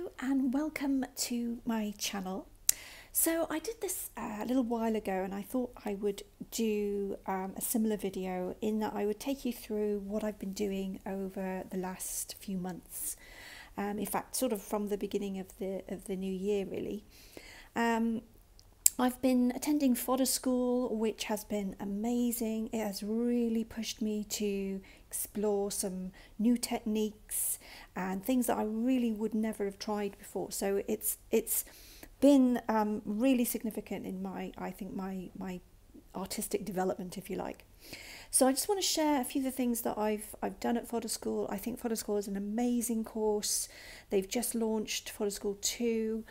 Hello and welcome to my channel. So I did this a little while ago and I thought I would do a similar video in that I would take you through what I've been doing over the last few months. In fact, sort of from the beginning of the new year really. I've been attending Fodder School, which has been amazing. It has really pushed me to explore some new techniques and things that I really would never have tried before. So it's been really significant in my artistic development, if you like. So I just want to share a few of the things that I've done at Fodder School. I think Fodder School is an amazing course. They've just launched Fodder School 2,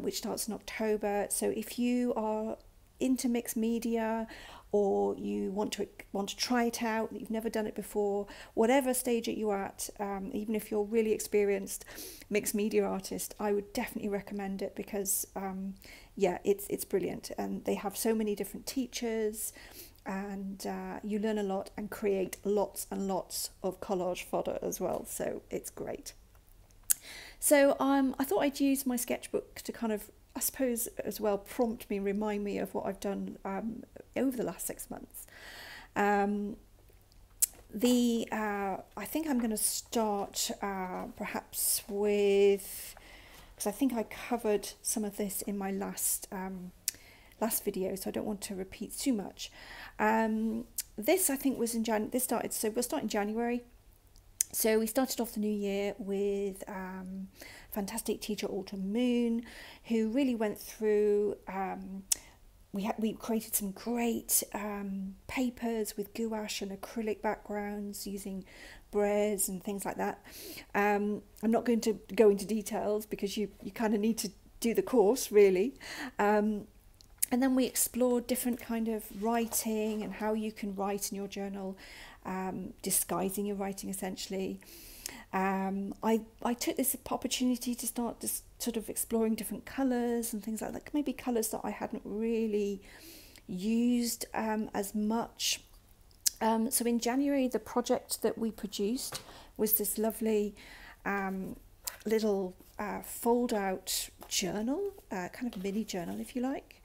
which starts in October. So if you are into mixed media or you want to try it out, you've never done it before, whatever stage that you're at, even if you're really experienced mixed media artist, I would definitely recommend it because yeah, it's brilliant, and they have so many different teachers. And you learn a lot and create lots and lots of collage fodder as well, so it's great. So I thought I'd use my sketchbook to kind of, I suppose, as well prompt me, remind me of what I've done over the last 6 months. I think I'm going to start perhaps with, because I think I covered some of this in my last video, so I don't want to repeat too much. This I think was in so we'll start in January. So we started off the new year with fantastic teacher Autumn Moon, who really went through. We created some great papers with gouache and acrylic backgrounds using braise and things like that. I'm not going to go into details because you kind of need to do the course really. And then we explored different kind of writing and how you can write in your journal, disguising your writing essentially. I took this opportunity to start just sort of exploring different colours and things like that, maybe colours that I hadn't really used as much. So in January, the project that we produced was this lovely little fold-out journal, kind of mini journal if you like.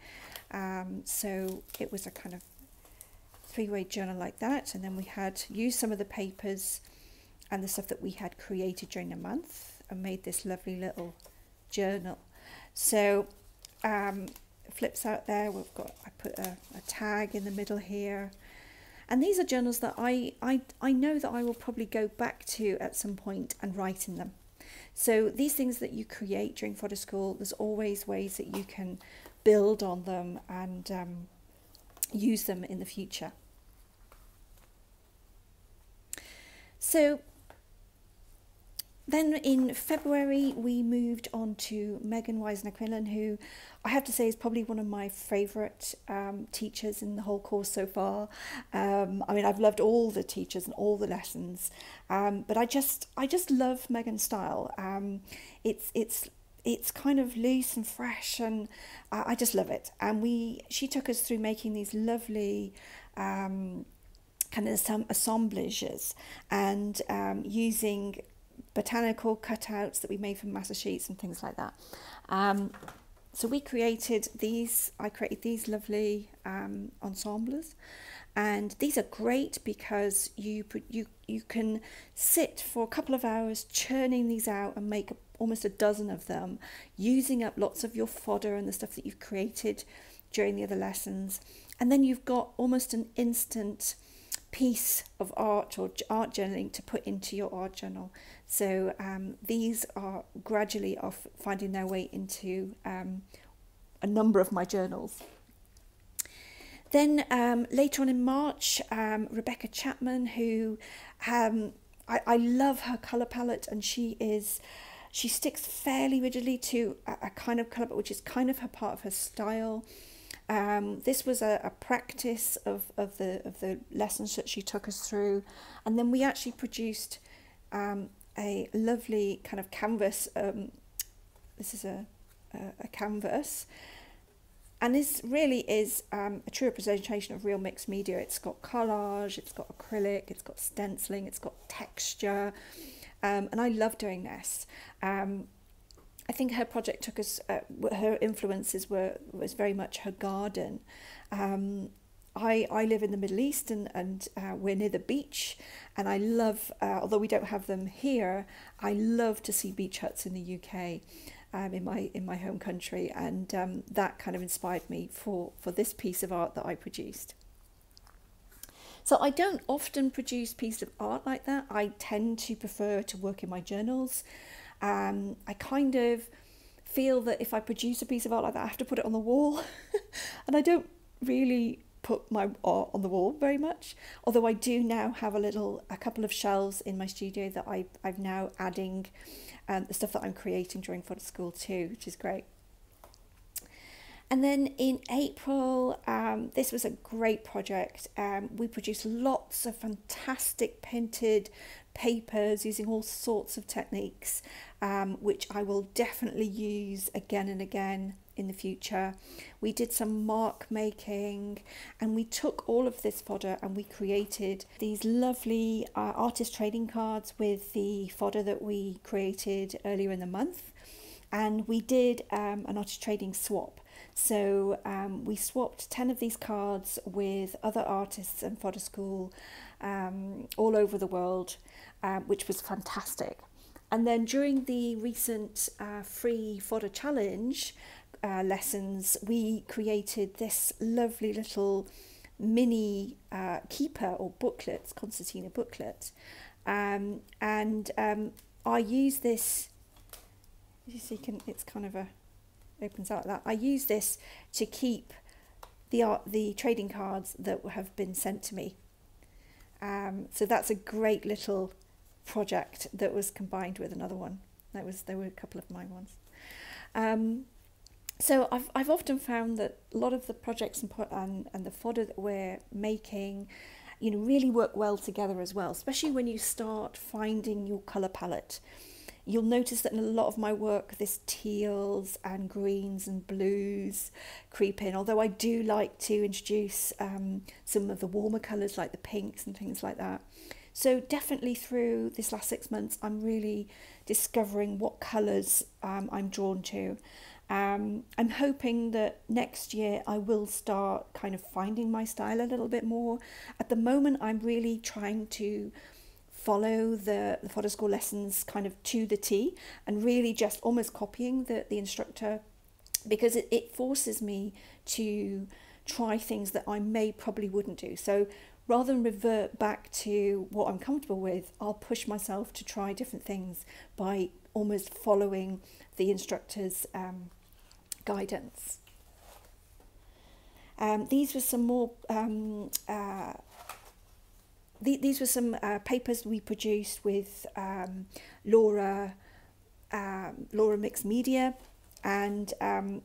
So it was a kind of three-way journal like that, and then we had used some of the papers and the stuff that we had created during the month and made this lovely little journal. So flips out there, I put a tag in the middle here, and these are journals that I know that I will probably go back to at some point and write in them. So these things that you create during Fodder School, there's always ways that you can build on them and use them in the future. So then in February we moved on to Megan Wisner-Quinlan, who I have to say is probably one of my favourite teachers in the whole course so far. I mean, I've loved all the teachers and all the lessons, but I just love Megan's style. It's kind of loose and fresh, and I just love it. And she took us through making these lovely kind of some assemblages and using botanical cutouts that we made from master sheets and things like that. So we created these. I created these lovely ensembles, and these are great because you can sit for a couple of hours churning these out and make almost a dozen of them, using up lots of your fodder and the stuff that you've created during the other lessons, and then you've got almost an instant piece of art or art journaling to put into your art journal. So these are gradually finding their way into a number of my journals. Then later on in March, Rebecca Chapman, who I love her colour palette, and she sticks fairly rigidly to a kind of colour, which is kind of her part of her style. This was a practice of the lessons that she took us through, and then we actually produced a lovely kind of canvas. This is a canvas, and this really is a true representation of real mixed media. It's got collage, it's got acrylic, it's got stenciling, it's got texture, and I love doing this. I think her project took us, her influences was very much her garden. I live in the Middle East, and we're near the beach, and I love, although we don't have them here, I love to see beach huts in the UK, in my home country, and that kind of inspired me for this piece of art that I produced. So I don't often produce pieces of art like that. I tend to prefer to work in my journals. I kind of feel that if I produce a piece of art like that, I have to put it on the wall. And I don't really put my art on the wall very much. Although I do now have a couple of shelves in my studio that I've now adding the stuff that I'm creating during Fodder School too, which is great. And then in April, this was a great project. We produced lots of fantastic painted papers using all sorts of techniques, which I will definitely use again and again in the future. We did some mark making, and we took all of this fodder and we created these lovely artist trading cards with the fodder that we created earlier in the month. And we did an artist trading swap. So we swapped 10 of these cards with other artists and Fodder School all over the world, which was fantastic. And then during the recent free Fodder Challenge lessons, we created this lovely little mini keeper or booklet, concertina booklet. And I use this, you see, it's kind of opens out like that. I use this to keep the trading cards that have been sent to me. So that's a great little project that was combined with another one. There were a couple of my ones. So I've often found that a lot of the projects and the fodder that we're making, really work well together as well, especially when you start finding your colour palette. You'll notice that in a lot of my work, this teals and greens and blues creep in, although I do like to introduce some of the warmer colours like the pinks and things like that. So definitely through this last 6 months, I'm really discovering what colours I'm drawn to. I'm hoping that next year I will start kind of finding my style a little bit more. At the moment, I'm really trying to follow the Fodder School lessons kind of to the T, and really just almost copying the instructor, because it forces me to try things that I probably wouldn't do. So rather than revert back to what I'm comfortable with, I'll push myself to try different things by almost following the instructor's guidance. These were some more these were some papers we produced with Laura Mixed Media, and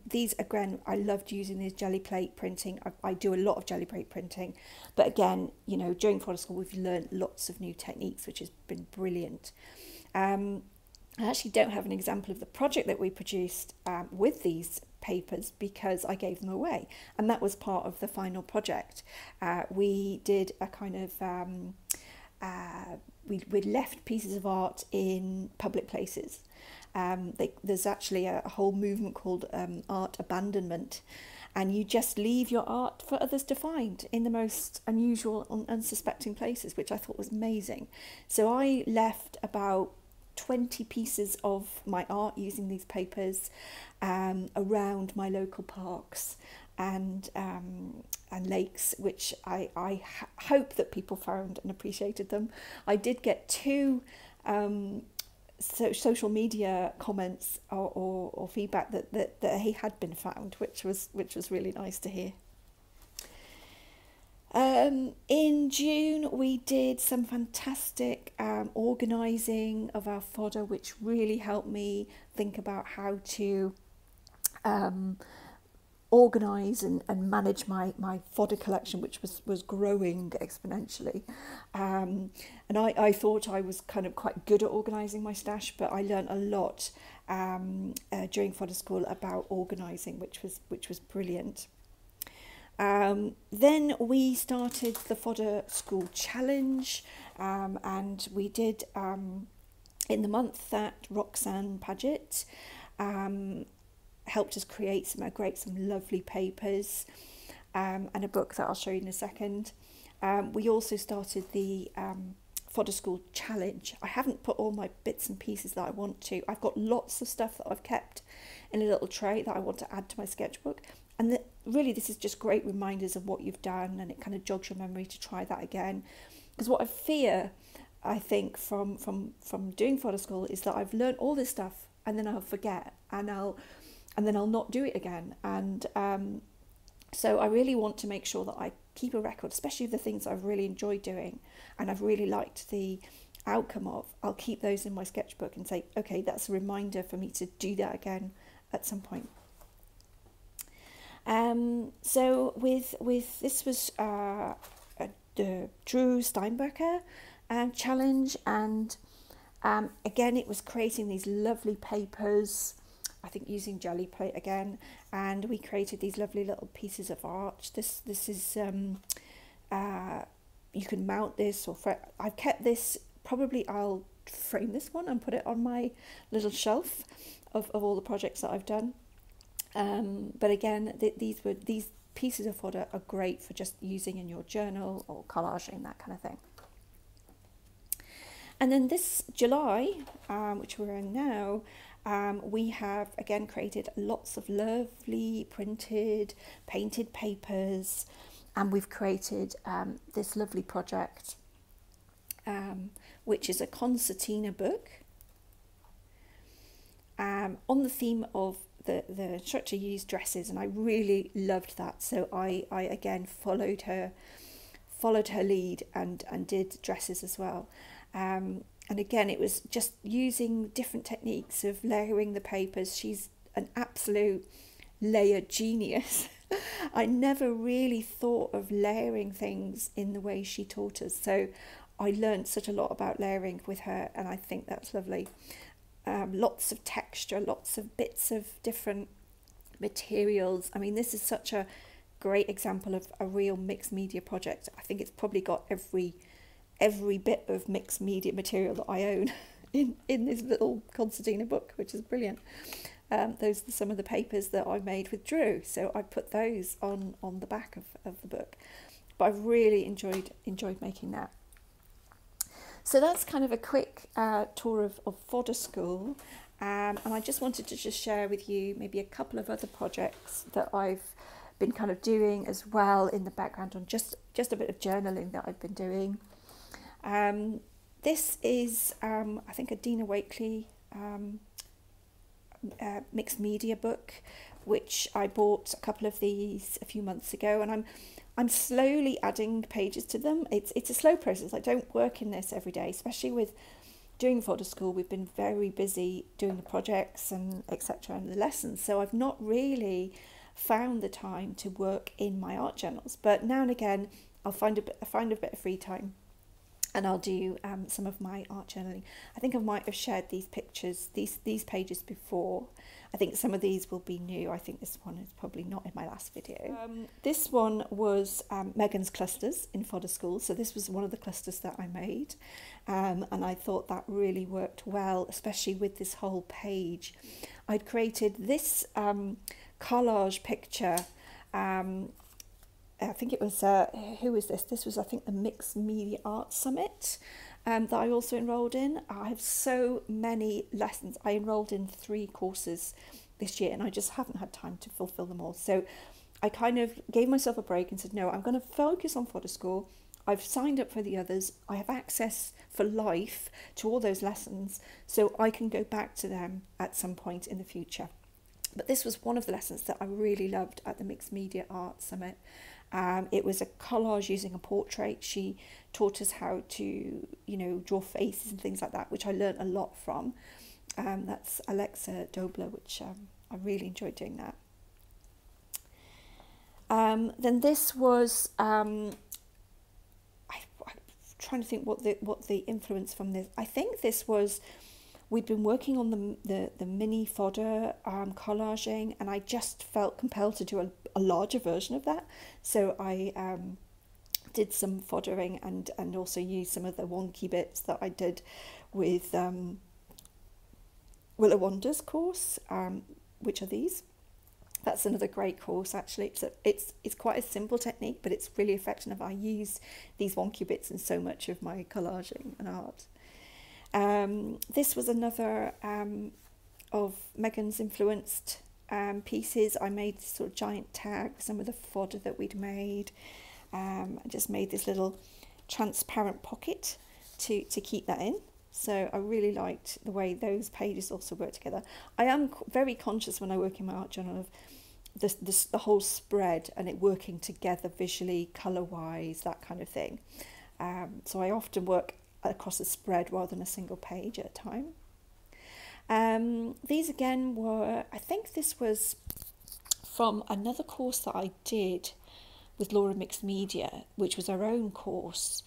these, again, I loved using these jelly plate printing. I do a lot of jelly plate printing, but again, during Fodder School we've learned lots of new techniques, which has been brilliant. I actually don't have an example of the project that we produced with these papers because I gave them away, and that was part of the final project. We did a kind of we left pieces of art in public places. There's actually a whole movement called art abandonment, and you just leave your art for others to find in the most unusual and unsuspecting places, which I thought was amazing. So I left about 20 pieces of my art using these papers around my local parks and lakes, which I hope that people found and appreciated them. I did get 2 social media comments or feedback that he had been found, which was really nice to hear. In June we did some fantastic organising of our fodder, which really helped me think about how to organise and manage my fodder collection, which was growing exponentially. And I thought I was kind of quite good at organising my stash, but I learned a lot during Fodder School about organising, which was brilliant. Then we started the Fodder School Challenge, and we did in the month that Roxanne Paget helped us create some lovely papers, and a book that I'll show you in a second. We also started the Fodder School Challenge. I haven't put all my bits and pieces that I want to. I've got lots of stuff that I've kept in a little tray that I want to add to my sketchbook. And really, this is just great reminders of what you've done, and it kind of jogs your memory to try that again. Because what I fear, I think, from doing Fodder School is that I've learned all this stuff and then I'll forget, and then I'll not do it again. And so I really want to make sure that I keep a record, especially of the things I've really enjoyed doing and I've really liked the outcome of. I'll keep those in my sketchbook and say, okay, that's a reminder for me to do that again at some point. So with this was the Drew Steinbecker challenge, and again it was creating these lovely papers, I think using jelly plate again, and we created these lovely little pieces of art. This is you can mount this, or I've kept this, probably I'll frame this one and put it on my little shelf of all the projects that I've done. But again, these pieces of fodder are great for just using in your journal or collaging, that kind of thing. And then this July, which we're in now, we have again created lots of lovely printed, painted papers, and we've created this lovely project, which is a concertina book on the theme of the instructor used dresses, and I really loved that. So I again followed her lead and did dresses as well. And again, it was just using different techniques of layering the papers. She's an absolute layer genius. I never really thought of layering things in the way she taught us. So I learned such a lot about layering with her, and I think that's lovely. Lots of texture, lots of bits of different materials. I mean, this is such a great example of a real mixed media project. I think it's probably got every bit of mixed media material that I own in this little concertina book, which is brilliant. Those are some of the papers that I made with Drew, so I put those on the back of the book. But I've really enjoyed making that. So that's kind of a quick tour of Fodder School, and I just wanted to just share with you maybe a couple of other projects that I've been kind of doing as well in the background, on just a bit of journaling that I've been doing. This is I think a Dina Wakely mixed media book, which I bought a couple of these a few months ago, and I'm slowly adding pages to them. It's a slow process. I don't work in this every day, especially with doing Fodder School. We've been very busy doing the projects and etc. and the lessons, so I've not really found the time to work in my art journals. But now and again, I'll find a bit of free time, and I'll do some of my art journaling. I think I might have shared these pictures, these pages before. I think some of these will be new. I think this one is probably not in my last video. This one was Megan's clusters in Fodder School. So this was one of the clusters that I made, and I thought that really worked well, especially with this whole page. I'd created this collage picture. I think it was, who was this? This was, I think, the Mixed Media Arts Summit that I also enrolled in. I have so many lessons. I enrolled in 3 courses this year, and I just haven't had time to fulfill them all. So I kind of gave myself a break and said, no, I'm going to focus on Fodder School. I've signed up for the others. I have access for life to all those lessons, so I can go back to them at some point in the future. But this was one of the lessons that I really loved at the Mixed Media Arts Summit. It was a collage using a portrait. She taught us how to, draw faces and things like that, which I learned a lot from. That's Alexa Dobler, which I really enjoyed doing that. Then this was, I'm trying to think what the influence from this. I think this was, we'd been working on the mini fodder collaging, and I just felt compelled to do a larger version of that. So I did some foddering and also used some of the wonky bits that I did with Willow Wonders course, which are these. That's another great course actually. It's quite a simple technique, but it's really effective. I use these wonky bits in so much of my collaging and art. This was another of Megan's influenced pieces. I made this sort of giant tag with some of the fodder that we'd made. I just made this little transparent pocket to keep that in. So I really liked the way those pages also work together. I am very conscious when I work in my art journal of the whole spread and it working together visually, colour-wise, that kind of thing. So I often work across a spread rather than a single page at a time. These again were, I think this was from another course that I did with Laura Mixed Media, which was her own course,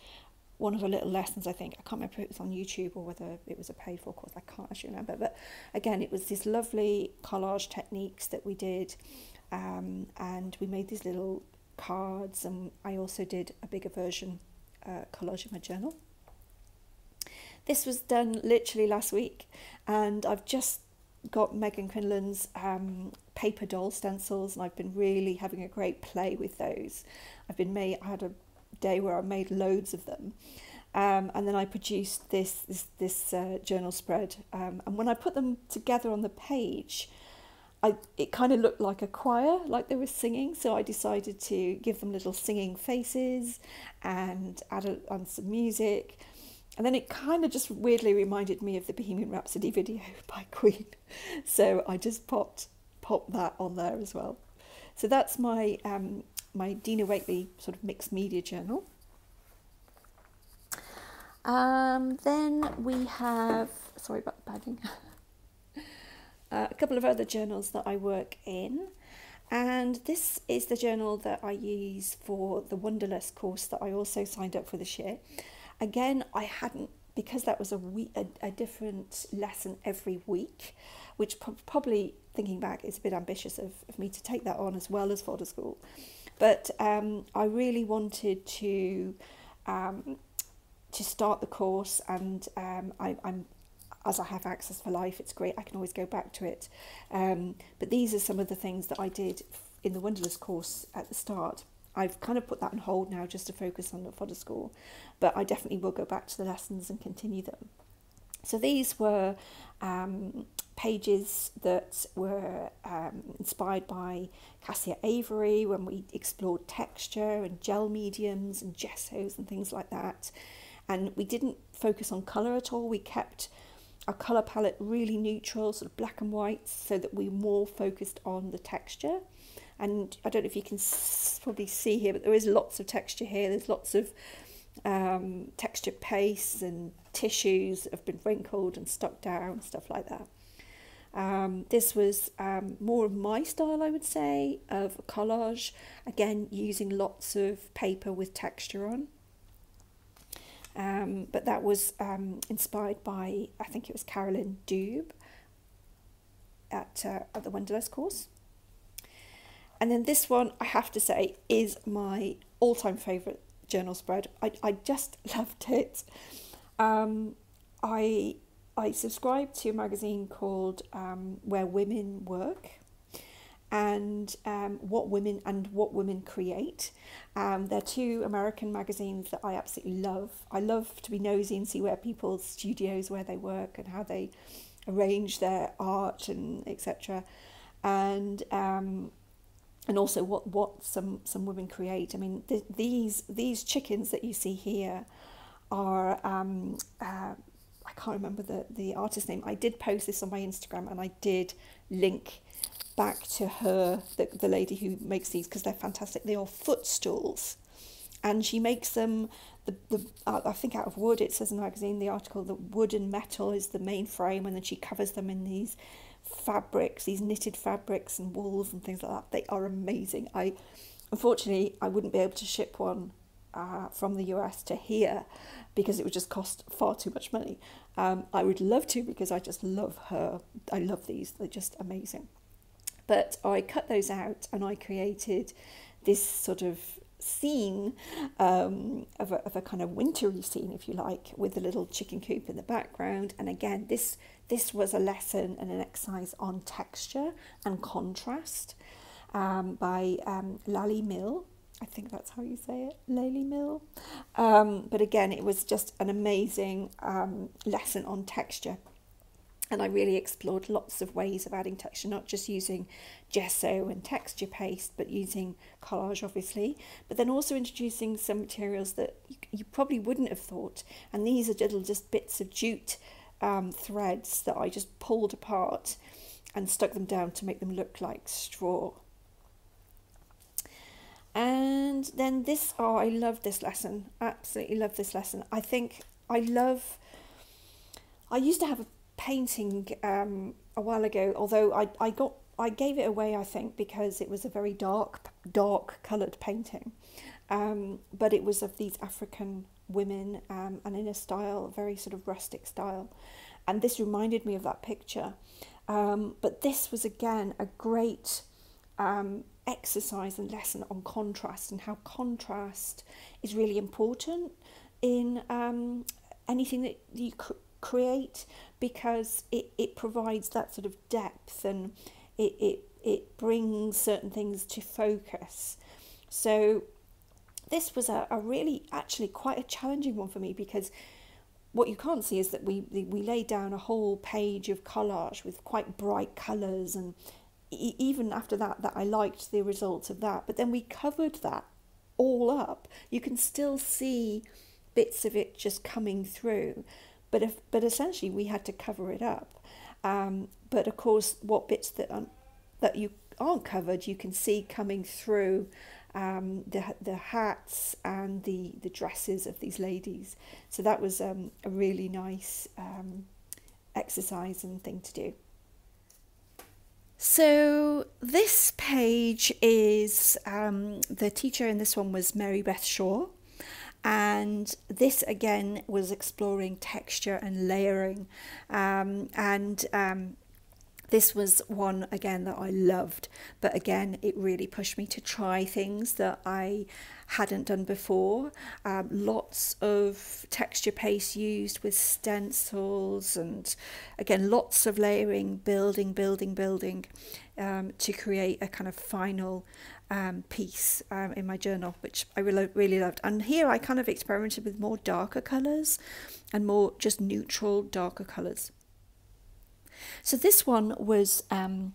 one of her little lessons, I think. I can't remember if it was on YouTube or whether it was a paid for course, I can't actually remember. But again, it was these lovely collage techniques that we did, and we made these little cards, and I also did a bigger version collage in my journal. This was done literally last week, and I've just got Megan Quinlan's paper doll stencils, and I've been really having a great play with those. I had a day where I made loads of them, and then I produced this journal spread, and when I put them together on the page, it kind of looked like a choir, like they were singing, so I decided to give them little singing faces and add on some music. And then it kind of just weirdly reminded me of the Bohemian Rhapsody video by Queen. So I just popped that on there as well. So that's my my Dina Waitley sort of mixed media journal. Then we have, sorry about the bagging, a couple of other journals that I work in. And this is the journal that I use for the Wanderlust course that I also signed up for this year. Again, I hadn't, because that was a different lesson every week, which probably, thinking back, is a bit ambitious of me to take that on as well as Fodder School. But I really wanted to start the course, and I'm as I have access for life, it's great, I can always go back to it. But these are some of the things that I did in the Wanderlust course at the start. I've kind of put that on hold now just to focus on the Fodder School, but I definitely will go back to the lessons and continue them. So these were pages that were inspired by Cassia Avery when we explored texture and gel mediums and gessos and things like that. And we didn't focus on colour at all. We kept our colour palette really neutral, sort of black and white, so that we more focused on the texture. And I don't know if you can probably see here, but there is lots of texture here. There's lots of texture pastes and tissues that have been wrinkled and stuck down, stuff like that. This was more of my style, I would say, of collage, again using lots of paper with texture on. But that was inspired by, I think it was Carolyn Dube at the Wanderlust course. And then this one, I have to say, is my all-time favourite journal spread. I just loved it. I subscribe to a magazine called Where Women Work, and What Women Create. They're two American magazines that I absolutely love. I love to be nosy and see where people's studios, where they work and how they arrange their art and etc. And also what some women create. I mean, these chickens that you see here are I can't remember the artist name. I did post this on my Instagram, and I did link back to her, the lady who makes these, because they're fantastic. They are footstools, and she makes them I think out of wood. It says in the magazine, the article, that wood and metal is the main frame, and then she covers them in these fabrics, these knitted fabrics and wools and things like that. They are amazing. Unfortunately I wouldn't be able to ship one from the US to here because it would just cost far too much money. I would love to, because I just love her. I love these, they're just amazing. But I cut those out and I created this sort of scene of a kind of wintry scene, if you like, with a little chicken coop in the background. And again, this this was a lesson and an exercise on texture and contrast by Lally Mill. I think that's how you say it, Lally Mill. But again, it was just an amazing lesson on texture. And I really explored lots of ways of adding texture, not just using gesso and texture paste, but using collage, obviously, but then also introducing some materials that you probably wouldn't have thought. And these are little just bits of jute threads that I just pulled apart and stuck them down to make them look like straw. And then this, oh, I love this lesson, absolutely love this lesson. I used to have a painting a while ago, although I gave it away, I think, because it was a very dark coloured painting, but it was of these African women and in a style, a very sort of rustic style, and this reminded me of that picture. But this was again a great exercise and lesson on contrast, and how contrast is really important in anything that you create, because it provides that sort of depth, and it brings certain things to focus. So this was a really actually quite a challenging one for me, because what you can't see is that we laid down a whole page of collage with quite bright colours, and even after that I liked the results of that, but then we covered that all up. You can still see bits of it just coming through, but essentially we had to cover it up. But of course, what bits that you aren't covered, you can see coming through the hats and the dresses of these ladies. So that was a really nice exercise and thing to do. So this page is, the teacher in this one was Mary Beth Shaw, and this again was exploring texture and layering, this was one again that I loved, but again it really pushed me to try things that I hadn't done before. Lots of texture paste used with stencils, and again lots of layering, building to create a kind of final piece in my journal, which I really loved. And here I kind of experimented with more darker colours and more just neutral darker colours. So this one was by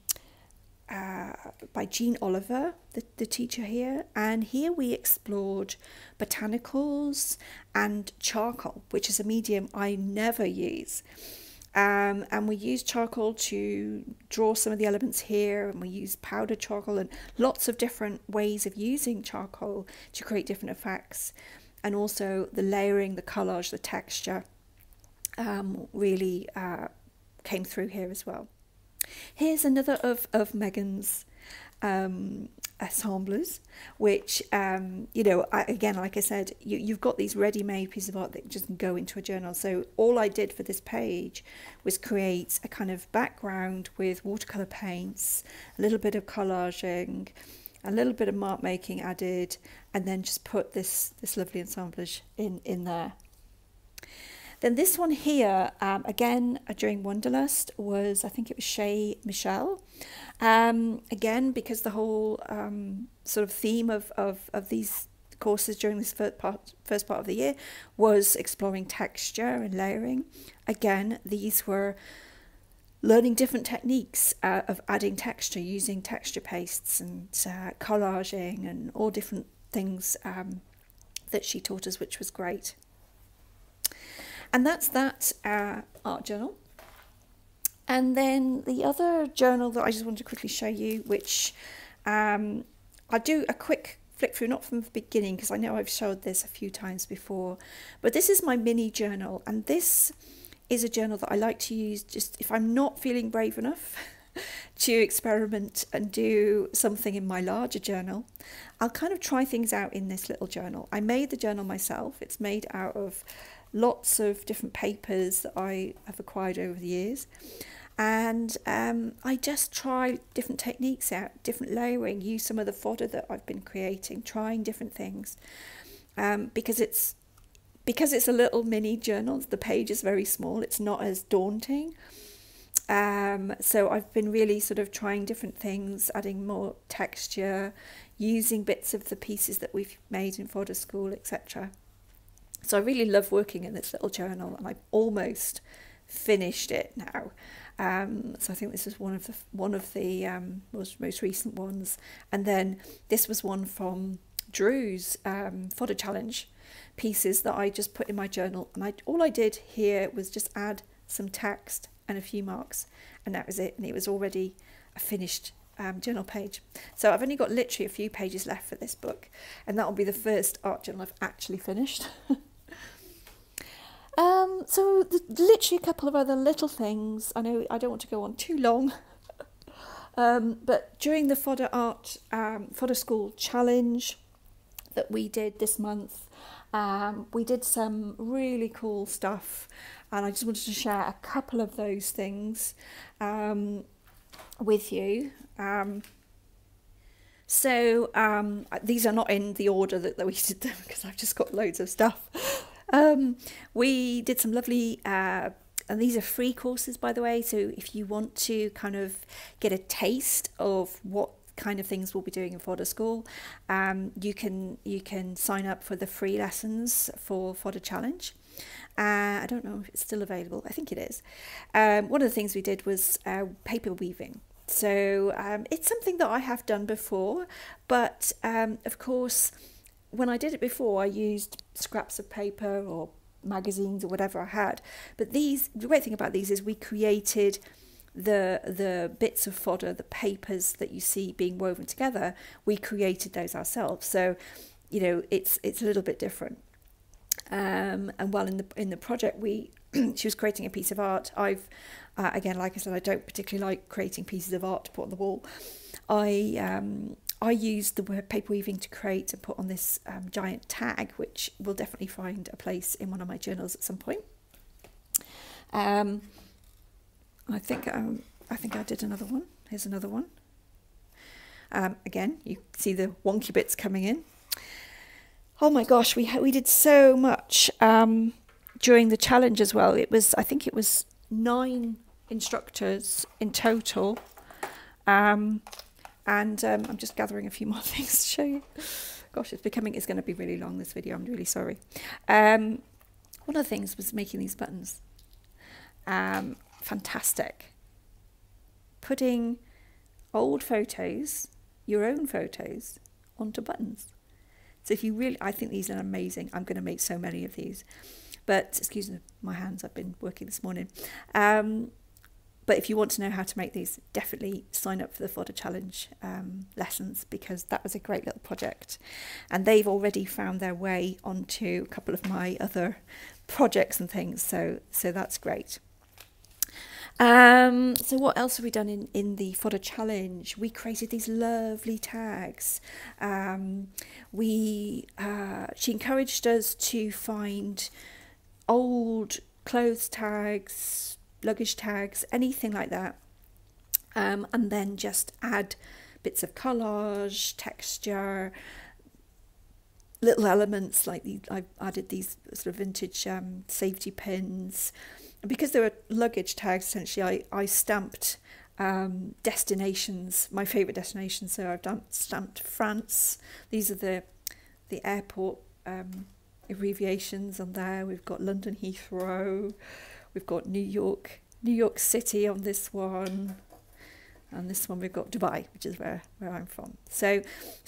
Jean Oliver, the teacher here, and here we explored botanicals and charcoal, which is a medium I never use. And we used charcoal to draw some of the elements here, and we used powdered charcoal and lots of different ways of using charcoal to create different effects, and also the layering, the collage, the texture really came through here as well. Here's another of Megan's assemblers, which again, like I said, you've got these ready-made pieces of art that just go into a journal. So all I did for this page was create a kind of background with watercolor paints, a little bit of collaging, a little bit of mark making added, and then just put this lovely assemblage in there. Then this one here, again, during Wanderlust, was, I think it was Shay Michelle. Again, because the whole sort of theme of these courses during this first part of the year was exploring texture and layering. Again, these were learning different techniques of adding texture, using texture pastes and collaging and all different things that she taught us, which was great. And that's that art journal. And then the other journal that I just wanted to quickly show you, which I'll do a quick flick through, not from the beginning, because I know I've showed this a few times before, but this is my mini journal, and this is a journal that I like to use just if I'm not feeling brave enough to experiment and do something in my larger journal. I'll kind of try things out in this little journal. I made the journal myself. It's made out of lots of different papers that I have acquired over the years, and I just try different techniques out, different layering, use some of the fodder that I've been creating, trying different things, because it's a little mini journal. The page is very small, it's not as daunting, So I've been really sort of trying different things, adding more texture, using bits of the pieces that we've made in Fodder School, etc. So I really love working in this little journal, and I've almost finished it now. So I think this is one of the most recent ones, and then this was one from Drew's Fodder Challenge pieces that I just put in my journal, and all I did here was just add some text and a few marks, and that was it, and it was already a finished journal page. So I've only got literally a few pages left for this book, and that will be the first art journal I've actually finished. So literally a couple of other little things. I know I don't want to go on too long, but during the Fodder School Challenge that we did this month, we did some really cool stuff, and I just wanted to share a couple of those things with you. These are not in the order that we did them, because I've just got loads of stuff. We did some lovely, and these are free courses, by the way, so if you want to kind of get a taste of what kind of things we'll be doing in Fodder School, you can sign up for the free lessons for Fodder Challenge. I don't know if it's still available. I think it is. One of the things we did was paper weaving. So it's something that I have done before, but of course, when I did it before, I used scraps of paper or magazines or whatever I had. But the great thing about these is we created the bits of fodder, the papers that you see being woven together. We created those ourselves. So, you know, it's a little bit different. And while in the project she was creating a piece of art, I've again, like I said, I don't particularly like creating pieces of art to put on the wall. I used the word paper weaving to create and put on this giant tag, which will definitely find a place in one of my journals at some point. I think I did another one. Here's another one. Again, you see the wonky bits coming in. Oh my gosh, we did so much during the challenge as well. I think it was 9 instructors in total. And I'm just gathering a few more things to show you. Gosh, it's going to be really long, this video. I'm really sorry. One of the things was making these buttons. Fantastic. Putting old photos, your own photos, onto buttons. So if you really, I think these are amazing. I'm going to make so many of these. But, excuse my hands, I've been working this morning. But if you want to know how to make these, definitely sign up for the Fodder Challenge lessons, because that was a great little project. And they've already found their way onto a couple of my other projects and things, so that's great. So what else have we done in the Fodder Challenge? We created these lovely tags. She encouraged us to find old clothes tags, luggage tags, anything like that, and then just add bits of collage, texture, little elements like I added these sort of vintage safety pins. And because they were luggage tags, essentially I stamped destinations, my favourite destinations. So I've stamped France. These are the airport abbreviations on there. We've got London Heathrow. We've got New York City on this one, and this one we've got Dubai, which is where I'm from. So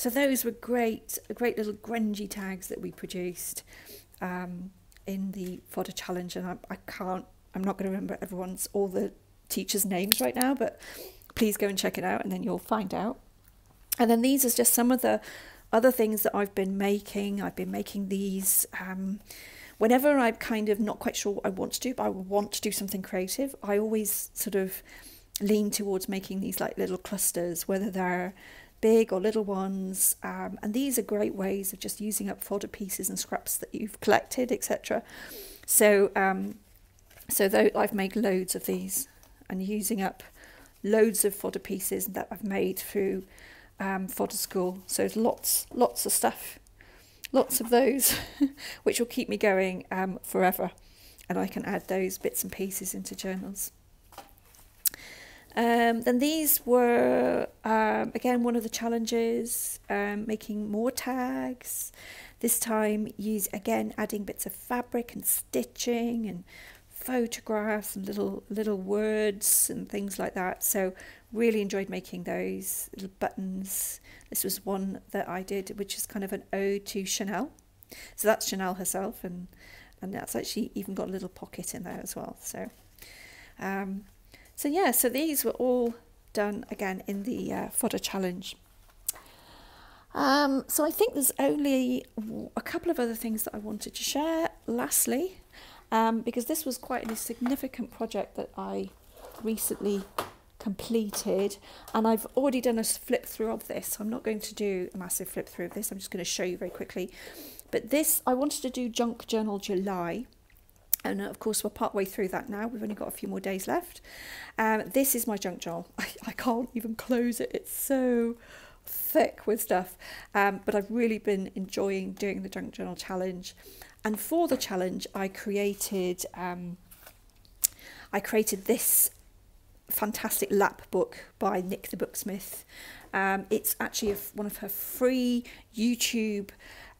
those were great little grungy tags that we produced in the Fodder Challenge, and I'm not going to remember all the teachers' names right now, but please go and check it out, and then you'll find out. And then these are just some of the other things that I've been making. I've been making these. Whenever I'm kind of not quite sure what I want to do, but I want to do something creative, I always sort of lean towards making these like little clusters, whether they're big or little ones. And these are great ways of just using up fodder pieces and scraps that you've collected, etc. So I've made loads of these and using up loads of fodder pieces that I've made through Fodder School. So there's lots of stuff. Lots of those, which will keep me going forever, and I can add those bits and pieces into journals. Then these were, again, one of the challenges, making more tags. This time, adding bits of fabric and stitching and photographs and little words and things like that. So really enjoyed making those little buttons. This was one that I did, which is kind of an ode to Chanel. So that's Chanel herself, and that's actually even got a little pocket in there as well. So so these were all done again in the Fodder Challenge. So I think there's only a couple of other things that I wanted to share lastly, because this was quite a significant project that I recently completed, and I've already done a flip through of this. I'm not going to do a massive flip through of this, I'm just going to show you very quickly. But this, I wanted to do Junk Journal July, and of course we're part way through that now. We've only got a few more days left. This is my junk journal. I can't even close it, it's so thick with stuff, but I've really been enjoying doing the Junk Journal Challenge. And for the challenge I created this fantastic lap book by Nick the Booksmith. It's actually one of her free YouTube,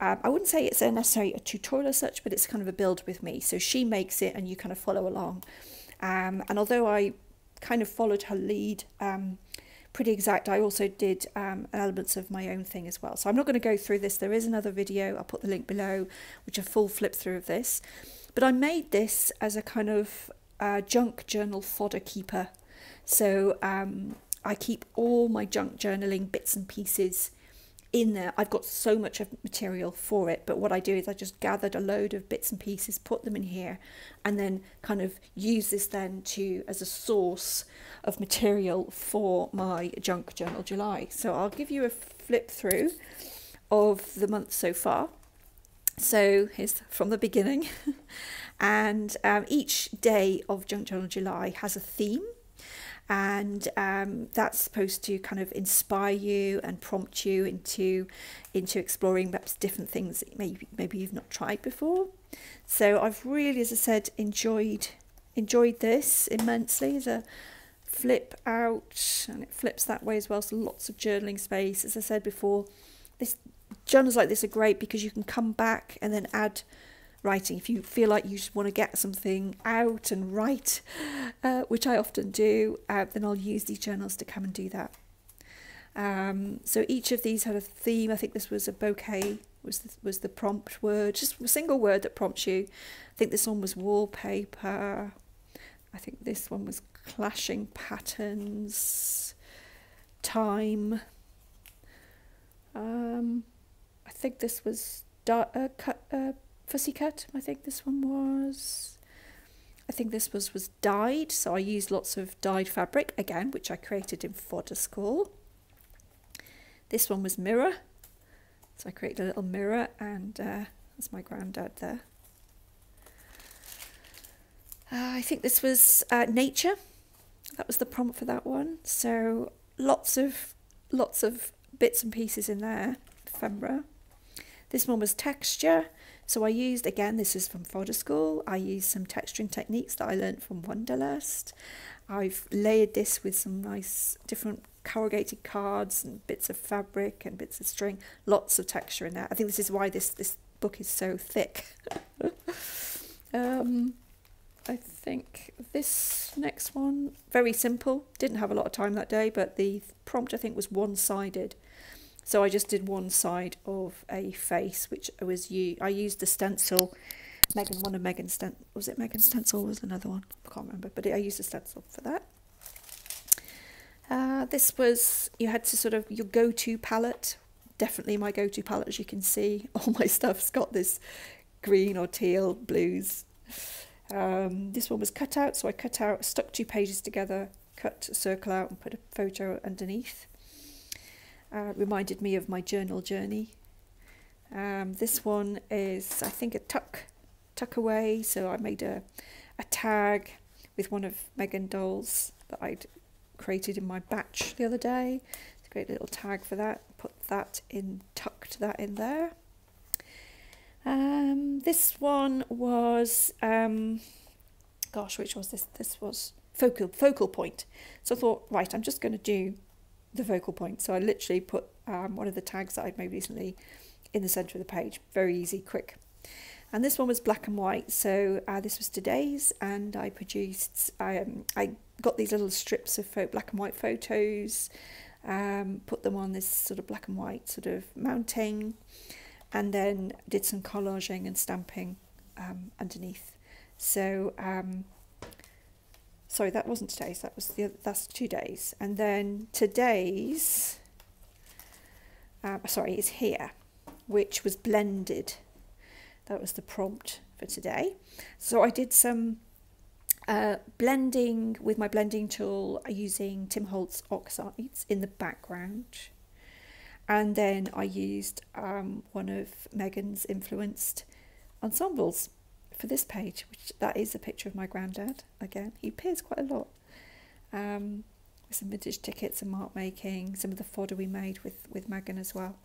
I wouldn't say it's necessarily a tutorial as such, but it's kind of a build with me. So she makes it and you kind of follow along. And although I kind of followed her lead pretty exact, I also did elements of my own thing as well. So I'm not going to go through this. There is another video, I'll put the link below, which a full flip through of this. But I made this as a kind of junk journal fodder keeper. So I keep all my junk journaling bits and pieces in there. I've got so much of material for it, but what I do is I just gathered a load of bits and pieces, put them in here, and then kind of use this then as a source of material for my Junk Journal July. So I'll give you a flip through of the month so far. So here's from the beginning. And each day of Junk Journal July has a theme. And that's supposed to kind of inspire you and prompt you into exploring perhaps different things that maybe you've not tried before. So I've really, as I said, enjoyed this immensely. As a flip out, and it flips that way as well, so lots of journaling space. As I said before, journals like this are great because you can come back and then add writing. If you feel like you just want to get something out and write, which I often do, then I'll use these journals to come and do that. So each of these had a theme. I think this was a bouquet, was the prompt word, just a single word that prompts you. I think this one was wallpaper. I think this one was clashing patterns, time. I think this was fussy cut. I think this one was. I think this was dyed. So I used lots of dyed fabric again, which I created in Fodder School. This one was mirror. So I created a little mirror, and that's my granddad there. I think this was nature. That was the prompt for that one. So lots of bits and pieces in there. Ephemera. This one was texture. So I used, again, this is from Fodder School, I used some texturing techniques that I learned from Wanderlust. I've layered this with some nice different corrugated cards and bits of fabric and bits of string, lots of texture in there. I think this is why this book is so thick. I think this next one, very simple, didn't have a lot of time that day, but the prompt I think was one-sided. So I just did one side of a face, which I used the stencil. One of Megan's stencil, was it Megan's stencil or was another one? I can't remember, but I used a stencil for that. This was, you had to sort of, your go-to palette, definitely my go-to palette, as you can see. All my stuff's got this green or teal, blues. This one was cut out, so I stuck 2 pages together, cut a circle out and put a photo underneath. Reminded me of my journal journey. This one is, I think, a tuck away, so I made a tag with one of Megan dolls that I'd created in my batch the other day. It's a great little tag for that. Put that in, tucked that in there. This one was, gosh, which was this? This was focal point. So I thought, right, I'm just going to do the focal point. So I literally put one of the tags that I'd made recently in the centre of the page. Very easy, quick. And this one was black and white, so this was today's, and I produced, I got these little strips of black and white photos, put them on this sort of black and white sort of mounting, and then did some collaging and stamping underneath. So, sorry, that wasn't today's, that's 2 days. And then today's, sorry, is here, which was blended. That was the prompt for today. So I did some blending with my blending tool using Tim Holtz oxides in the background. And then I used one of Megan's influenced ensembles for this page, which that is a picture of my granddad. Again, he appears quite a lot. With some vintage tickets and mark making, some of the fodder we made with Megan as well.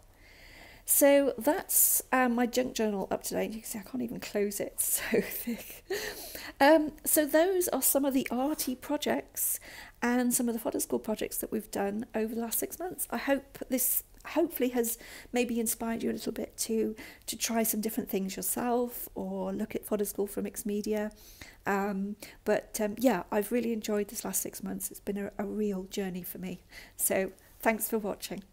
So that's my junk journal up to date. You can see I can't even close it, it's so thick. So those are some of the arty projects and some of the Fodder School projects that we've done over the last 6 months. I hope this hopefully has maybe inspired you a little bit to try some different things yourself, or look at Fodder School for mixed media. Yeah, I've really enjoyed this last 6 months. It's been a real journey for me. So thanks for watching.